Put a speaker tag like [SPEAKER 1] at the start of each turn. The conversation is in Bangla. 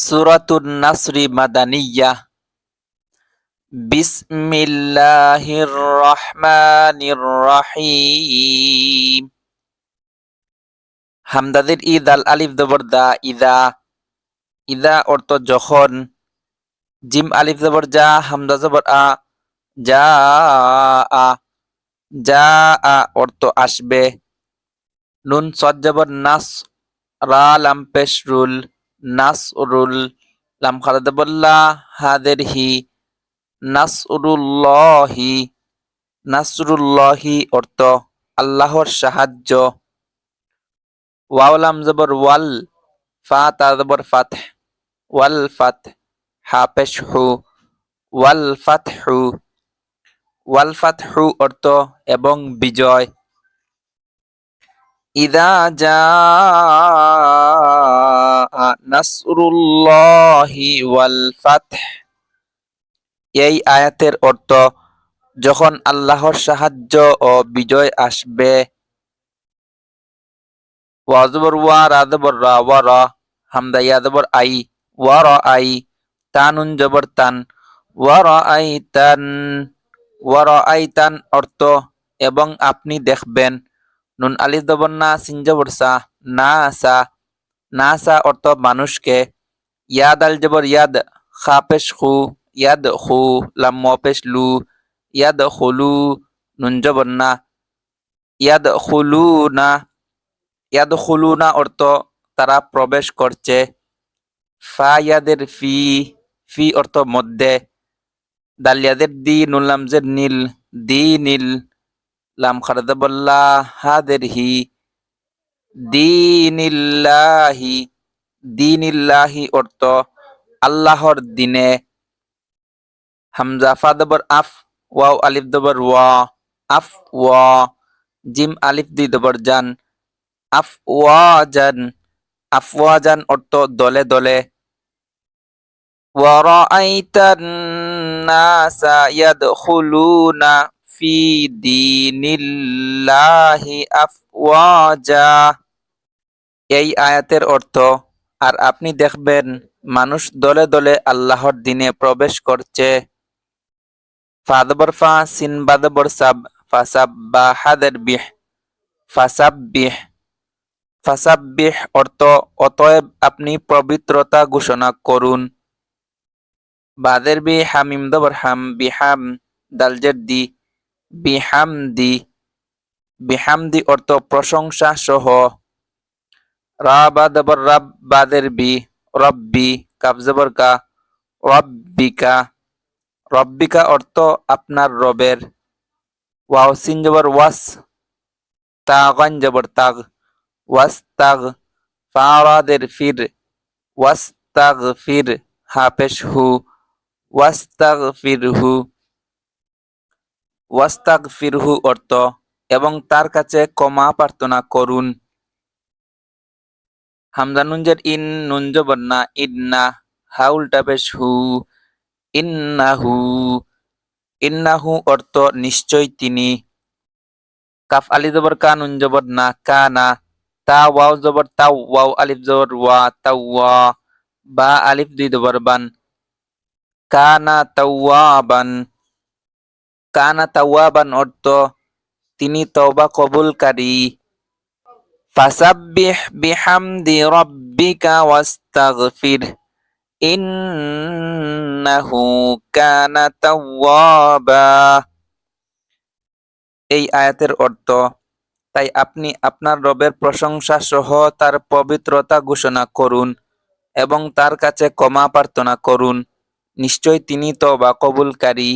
[SPEAKER 1] সূরাতুন নাসরি মাদানিয়াহ। বিসমিল্লাহির রহমানির রহিম। হামদাদের ঈদ আল আলিফ জবর দা ইদা। ইদা অর্থ যখন। জিম আলিফ জবর যা হামদা জবর আ যা আ যা আ অর্থ আসবে। নুন সদ জবর নাস রা লাম পেশ রুল নাস রুল লাম খালাদ বল্লা হাদের হি নাসরুল্লাহি। নাসরুল্লাহি অর্থ আল্লাহর সাহায্য। ওয়াও লাম জবর ওয়াল ফা তা জবর ফাত ওয়াল ফাত হা পেশ হু ওয়াল ফাতহু। ওয়াল ফাতহু অর্থ এবং বিজয়। ইদা জাআ নাসরুল্লাহি ওয়াল ফাতহ। এই আয়াতের অর্থ যখন আল্লাহর সাহায্য ও বিজয় আসবে। ওয়া জবর ওয়া রা জবর রা ওয়া রা হামদা ইয়া জবর আই ওয়া রা আই তানুন জবর তান ওয়া রা আই তান। ওয়া রা আই তান অর্থ এবং আপনি দেখবেন। নুন আলিফ জবর না সিন জবর সা না সা না সা অর্থ মানুষকে। ইয়াদ আল জবর ইয়াদ খা পেশ খু ইয়াদ খু লাম ম পেশ লু ইয়াদ খুলু নুন জবর না ইয়াদ খুলু না। ইয়াদ খুলু না অর্থ তারা প্রবেশ করছে। ফা ইয়াদের ফি ফি অর্থ মধ্যে। দাল ইয়াদের দি নুন লামজের নীল দি নীল লাম খারাদা বল্লা হাদের হি দীনিল্লাহি। দীনিল্লাহি অর্থ আল্লাহর দিনে। হামজা ফা দবর আফ ওয়াও আলিফ দবর ওয়া আফ ওয়া জিম আলিফ দুই দবর জান আফ ওয়া জান। আফওয়াজান অর্থ দলে দলে। ওয়া রাআইতান নাসা ইয়াদখুলুনা ফি দীনিল্লাহি আফওয়াজা। এই আয়াতের অর্থ আর আপনি দেখবেন মানুষ দলে দলে আল্লাহর দিনে প্রবেশ করছে। ফা দবর ফা সিন বা দবর সাব ফাসাব্বা হাদের বিহ ফাসাব্বিহ। ফাসাব্বিহ অর্থ অতএব আপনি পবিত্রতা ঘোষণা করুন। বাদের বি হামিম দবর হাম বিহাম দালজের দি বিহামদি। বিহামদি অর্থ প্রশংসা সহ। রা বা দবর রাব বাদের বি রব্বি কাফ জবর কা রব্বিকা। রব্বিকা অর্থ আপনার রবের। ওয়াও সিন জবর ওয়াস তাগান জবর তাগ ওয়াস তাগ ফারাদের ফির ওয়াস তাগ ফির হা পেশ হু ওয়াস তাগ ফির হু। ওয়াস তাগ ফির হু অর্থ এবং তার কাছে ক্ষমা প্রার্থনা করুন। হামজা নুনজের ইন নুন জবর না ইন্না হা উল্টা পেশ হু ইন্নাহু। ইন্নাহু অর্থ নিশ্চয় তিনি। কাফ আলি জবর কা নুন জবর না কানা তা ওয়াও জবর তাও ওয়াও আলিফ জবর ওয়া তাওয়া বা আলিফ দুই জবর বান কানা তাওয়াবান। কানা তাওয়াবান অর্থ তিনি তওবা কবুলকারী। ফাসাব্বিহ বিহামদি রাব্বিকা ওয়াস্তাগফির ইন্নাহু কানা তাওয়াবা। এই আয়াতের অর্থ তাই আপনি আপনার রবের প্রশংসা সহ তার পবিত্রতা ঘোষণা করুন এবং তার কাছে ক্ষমা প্রার্থনা করুন। নিশ্চয় তিনি তওবা কবুলকারী।